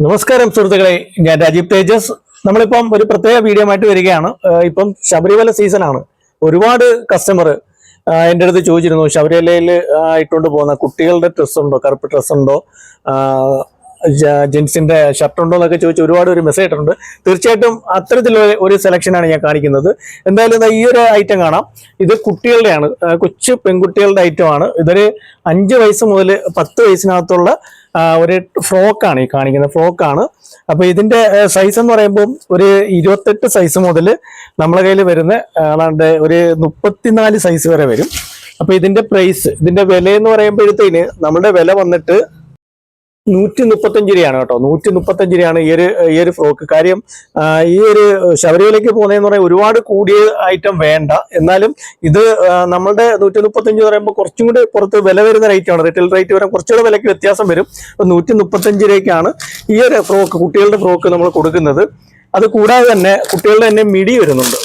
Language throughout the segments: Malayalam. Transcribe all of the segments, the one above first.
നമസ്കാരം സുഹൃത്തുക്കളെ, ഞാൻ രാജീവ് തേജസ്. നമ്മളിപ്പം ഒരു പ്രത്യേക വീഡിയോ ആയിട്ട് വരികയാണ്. ഇപ്പം ശബരിമല സീസണാണ്. ഒരുപാട് കസ്റ്റമർ എൻ്റെ അടുത്ത് ചോദിച്ചിരുന്നു, ശബരിമലയിൽ ഇട്ടുകൊണ്ട് പോകുന്ന കുട്ടികളുടെ ഡ്രസ്സ് ഉണ്ടോ, കറുപ്പ് ഡ്രസ്സ് ഉണ്ടോ, ജെൻസിന്റെ ഷർട്ട് ഉണ്ടോ എന്നൊക്കെ ചോദിച്ച് ഒരുപാട് ഒരു മെസ്സേജ് ഇട്ടിട്ടുണ്ട്. തീർച്ചയായിട്ടും അത്തരത്തിലുള്ള ഒരു സെലക്ഷനാണ് ഞാൻ കാണിക്കുന്നത്. എന്തായാലും ഈ ഒരു ഐറ്റം കാണാം. ഇത് കുട്ടികളുടെയാണ്, കൊച്ചു പെൺകുട്ടികളുടെ ഐറ്റമാണ്. ഇതൊരു 5 വയസ്സ് മുതൽ 10 വയസ്സിനകത്തുള്ള ഒരു ഫ്രോക്കാണ് ഈ കാണിക്കുന്ന ഫ്രോക്കാണ്. അപ്പൊ ഇതിന്റെ സൈസ് എന്ന് പറയുമ്പോൾ ഒരു 28 സൈസ് മുതൽ നമ്മളെ കയ്യിൽ വരുന്ന ഒരു 34 സൈസ് വരെ വരും. അപ്പൊ ഇതിന്റെ പ്രൈസ്, ഇതിന്റെ വില എന്ന് പറയുമ്പോഴത്തേന് നമ്മുടെ വില വന്നിട്ട് 135 രൂപയാണ് കേട്ടോ. 135 രൂപയാണ് ഈ ഒരു ഫ്രോക്ക്. കാര്യം ഈ ഒരു ശബരിമലയ്ക്ക് പോകുന്നതെന്ന് പറയുമ്പോൾ ഒരുപാട് കൂടിയ ഐറ്റം വേണ്ട. എന്നാലും ഇത് നമ്മളുടെ 135 പറയുമ്പോൾ കുറച്ചും കൂടി പുറത്ത് വില വരുന്ന റേറ്റാണ്. റീറ്റെയിൽ റേറ്റ് വരെ കുറച്ചുകൂടെ വിലയ്ക്ക് വ്യത്യാസം വരും. അപ്പൊ 135 രൂപയ്ക്കാണ് ഈ ഒരു ഫ്രോക്ക്, കുട്ടികളുടെ ഫ്രോക്ക് നമ്മൾ കൊടുക്കുന്നത്. അത് കൂടാതെ തന്നെ കുട്ടികളുടെ തന്നെ മിഡി വരുന്നുണ്ട്.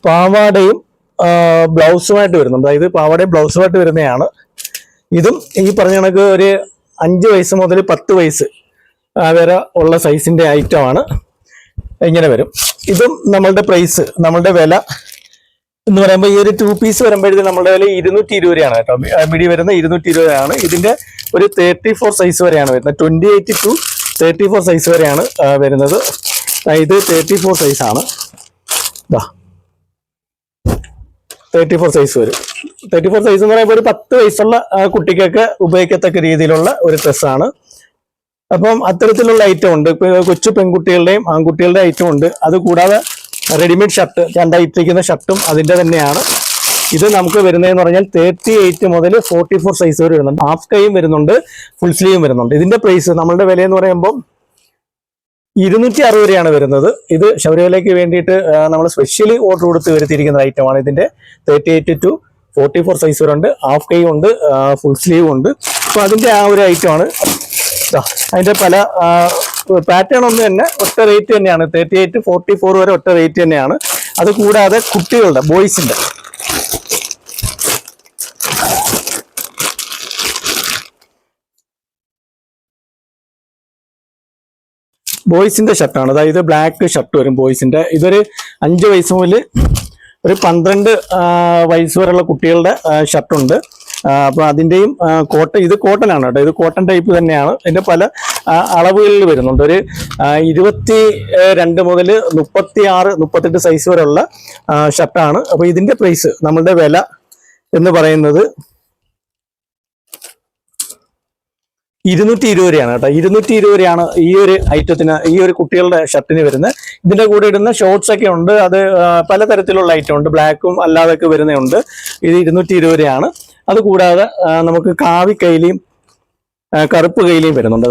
പാവാടയും ബ്ലൗസുമായിട്ട് വരുന്നുണ്ട്. അതായത് പാവാടയും ബ്ലൗസുമായിട്ട് വരുന്നതാണ്. ഇതും ഈ പറഞ്ഞ കണക്ക് ഒരു 5 വയസ്സ് മുതൽ 10 വയസ്സ് വരെ ഉള്ള സൈസിന്റെ ഐറ്റമാണ്. ഇങ്ങനെ വരും. ഇതും നമ്മളുടെ പ്രൈസ്, നമ്മളുടെ വില എന്ന് പറയുമ്പോൾ ഈ ഒരു 2 പീസ് വരുമ്പോഴത്തേക്ക് നമ്മളുടെ വില 220 രൂപയാണ് കേട്ടോ. മിഡി വരുന്ന 220 രൂപയാണ്. ഇതിന്റെ ഒരു 34 സൈസ് വരെയാണ് വരുന്നത്. 28 to 34 സൈസ് വരെയാണ് വരുന്നത്. ഇത് 34 സൈസാണ്. 34 സൈസ് വരും. 34 സൈസ് എന്ന് പറയുമ്പോൾ ഒരു 10 വയസ്സുള്ള കുട്ടിക്കൊക്കെ ഉപയോഗിക്കത്തക്ക രീതിയിലുള്ള ഒരു ഡ്രസ്സാണ്. അപ്പം അത്തരത്തിലുള്ള ഐറ്റം ഉണ്ട്. കൊച്ചു പെൺകുട്ടികളുടെയും ആൺകുട്ടികളുടെ ഐറ്റം ഉണ്ട്. അത് കൂടാതെ റെഡിമെയ്ഡ് ഷർട്ട്, രണ്ടായിട്ടിരിക്കുന്ന ഷർട്ടും അതിന്റെ തന്നെയാണ്. ഇത് നമുക്ക് വരുന്നതെന്ന് പറഞ്ഞാൽ 38 മുതൽ 44 സൈസ് വരെ വരുന്നുണ്ട്. ഹാഫ് കൈയും വരുന്നുണ്ട്, ഫുൾ സ്ലീവും വരുന്നുണ്ട്. ഇതിന്റെ പ്രൈസ്, നമ്മളുടെ വില എന്ന് പറയുമ്പോൾ 260 രൂപയാണ് വരുന്നത്. ഇത് ശബരിമലയ്ക്ക് വേണ്ടിയിട്ട് നമ്മൾ സ്പെഷ്യലി ഓർഡർ കൊടുത്ത് വരുത്തിയിരിക്കുന്ന ഐറ്റമാണ്. ഇതിന്റെ 38 to 44 സൈസ് വരെ ഉണ്ട്. ഹാഫ് കൈ ഉണ്ട്, ഫുൾ സ്ലീവ് ഉണ്ട്. അപ്പൊ അതിന്റെ ആ ഒരു ഐറ്റമാണ്. അതിന്റെ പല പാറ്റേൺ ഒന്നും തന്നെ ഒറ്റ റേറ്റ് തന്നെയാണ്. 38 44 വരെ ഒറ്റ റേറ്റ് തന്നെയാണ്. അത് കൂടാതെ കുട്ടികളുടെ ബോയ്സിന്റെ ഷർട്ടാണ്. അതായത് ബ്ലാക്ക് ഷർട്ട് വരും ബോയ്സിന്റെ. ഇതൊരു 5 വയസ്സ് മുതൽ ഒരു 12 വയസ്സ് വരെയുള്ള കുട്ടികളുടെ ഷർട്ടുണ്ട്. അപ്പൊ അതിന്റെയും ഇത് കോട്ടൺ ആണ് കേട്ടോ. ഇത് കോട്ടൺ ടൈപ്പ് തന്നെയാണ്. ഇതിന്റെ പല അളവുകളിൽ വരുന്നുണ്ട്. ഒരു 22 മുതൽ 36 38 സൈസ് വരെയുള്ള ഷർട്ടാണ്. അപ്പൊ ഇതിന്റെ പ്രൈസ്, നമ്മളുടെ വില എന്ന് പറയുന്നത് 220 രൂപയാണ് കേട്ടോ. 220 രൂപയാണ് ഈ ഒരു ഐറ്റത്തിന്, ഈ ഒരു കുട്ടികളുടെ ഷർട്ടിന് വരുന്നത്. ഇതിന്റെ കൂടെ ഇടുന്ന ഷോർട്സ് ഒക്കെ ഉണ്ട്. അത് പലതരത്തിലുള്ള ഐറ്റം ഉണ്ട്. ബ്ലാക്കും അല്ലാതൊക്കെ വരുന്നുണ്ട്. ഇത് 220 രൂപയാണ്. അത് കൂടാതെ നമുക്ക് കാവി കൈലിയും കറുപ്പ് കൈലിയും വരുന്നുണ്ട്.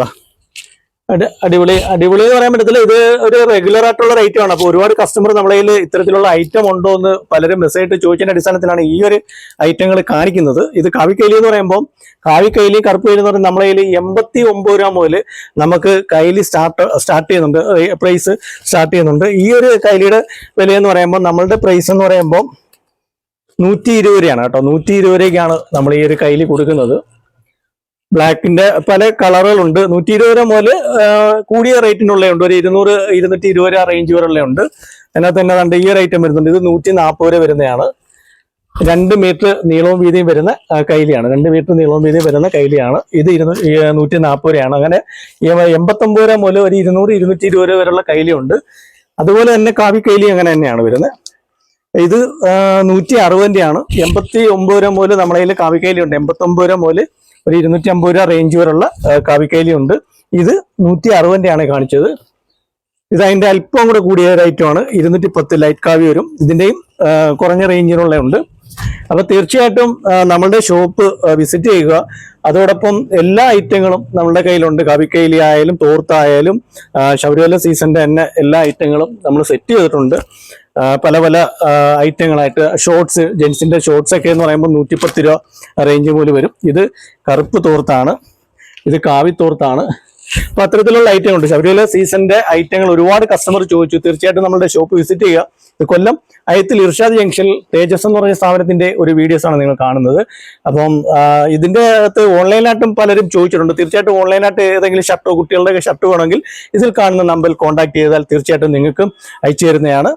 അടിപൊളി എന്ന് പറയാൻ പറ്റത്തില്ല. ഇത് ഒരു റെഗുലർ ആയിട്ടുള്ള റേറ്റ് ആണ്. അപ്പോൾ ഒരുപാട് കസ്റ്റമർ നമ്മളെ കയ്യിൽ ഇത്തരത്തിലുള്ള ഐറ്റം ഉണ്ടോ എന്ന് പലരും മെസ്സേജ് ചോദിച്ചതിന്റെ അടിസ്ഥാനത്തിലാണ് ഈ ഒരു ഐറ്റങ്ങൾ കാണിക്കുന്നത്. ഇത് കാവിക്കൈലി എന്ന് പറയുമ്പോൾ, കാവിക്കൈലി കറുപ്പ് കൈലി എന്ന് പറയുമ്പോൾ നമ്മളെ കയ്യിൽ 89 രൂപ മുതൽ നമുക്ക് കൈലി സ്റ്റാർട്ട് ചെയ്യുന്നുണ്ട്, പ്രൈസ് സ്റ്റാർട്ട് ചെയ്യുന്നുണ്ട്. ഈ ഒരു കൈലിയുടെ വില എന്ന് പറയുമ്പോൾ നമ്മളുടെ പ്രൈസ് എന്ന് പറയുമ്പോൾ 120 രൂപയാണ് കേട്ടോ. 120 രൂപയ്ക്കാണ് നമ്മൾ ഈ ഒരു കൈലി കൊടുക്കുന്നത്. ബ്ലാക്കിന്റെ പല കളറുകളുണ്ട്. 120 രൂപ മുതൽ കൂടിയ റേറ്റിനുള്ളതുണ്ട്. ഒരു 200 220 രൂപ റേഞ്ച് വരെയുള്ള ഉണ്ട്. അതിനകത്ത് തന്നെ കണ്ട് ഈ ഒരു ഐറ്റം വരുന്നുണ്ട്. ഇത് 140 രൂപ വരുന്നതാണ്. 2 മീറ്റർ നീളവും വീതിയും വരുന്ന കൈലിയാണ്. 2 മീറ്റർ നീളവും വീതിയും വരുന്ന കൈലിയാണ്. ഇത് 140 രൂപയാണ്. അങ്ങനെ 89 രൂപ മുതൽ ഒരു 200 220 രൂപ വരെയുള്ള കൈലിയുണ്ട്. അതുപോലെ തന്നെ കാവി കൈലി അങ്ങനെ തന്നെയാണ് വരുന്നത്. ഇത് 160 രൂപയാണ്. 89 രൂപ മുതൽ നമ്മളെ കയ്യിൽ കാവി കൈലി ഉണ്ട്. 89 രൂപ മുതൽ ഒരു 250 രൂപ റേഞ്ച് വരെയുള്ള കാവിക്കൈലി ഉണ്ട്. ഇത് 160 രൂപയാണ് കാണിച്ചത്. ഇത് അതിന്റെ അല്പം കൂടെ കൂടിയ ഒരു ഐറ്റമാണ്. 210 ലൈറ്റ് കാവി വരും. ഇതിന്റെയും കുറഞ്ഞ റേഞ്ചിനുള്ള ഉണ്ട്. അപ്പൊ തീർച്ചയായിട്ടും നമ്മളുടെ ഷോപ്പ് വിസിറ്റ് ചെയ്യുക. അതോടൊപ്പം എല്ലാ ഐറ്റങ്ങളും നമ്മളുടെ കയ്യിലുണ്ട്. കാവിക്കൈലി ആയാലും തോർത്തായാലും ശബരിമല സീസണിന്റെ തന്നെ എല്ലാ ഐറ്റങ്ങളും നമ്മൾ സെറ്റ് ചെയ്തിട്ടുണ്ട്. പല പല ഐറ്റങ്ങളായിട്ട് ഷോർട്സ്, ജെൻസിന്റെ ഷോർട്സ് ഒക്കെ എന്ന് പറയുമ്പോൾ 110 രൂപ റേഞ്ച് മുതൽ വരും. ഇത് കറുപ്പ് തോർത്താണ്, ഇത് കാവി തോർത്താണ്, അപ്പൊ അത്തരത്തിലുള്ള ഐറ്റം ഉണ്ട്. ശബരിമല സീസണിന്റെ ഐറ്റങ്ങൾ ഒരുപാട് കസ്റ്റമർ ചോദിച്ചു. തീർച്ചയായിട്ടും നമ്മുടെ ഷോപ്പ് വിസിറ്റ് ചെയ്യുക. ഇത് കൊല്ലം അയത്തിൽ ഇർഷാദ് ജംഗ്ഷനിൽ തേജസ് എന്ന് പറഞ്ഞ സ്ഥാപനത്തിന്റെ ഒരു വീഡിയോസ് ആണ് നിങ്ങൾ കാണുന്നത്. അപ്പം ഇതിന്റെ അകത്ത് ഓൺലൈനായിട്ടും പലരും ചോദിച്ചിട്ടുണ്ട്. തീർച്ചയായിട്ടും ഓൺലൈനായിട്ട് ഏതെങ്കിലും ഷർട്ടോ കുട്ടികളുടെ ഷർട്ട് വേണമെങ്കിൽ ഇതിൽ കാണുന്ന നമ്പറിൽ കോൺടാക്ട് ചെയ്താൽ തീർച്ചയായിട്ടും നിങ്ങൾക്ക് അയച്ചു തരുന്നതാണ്.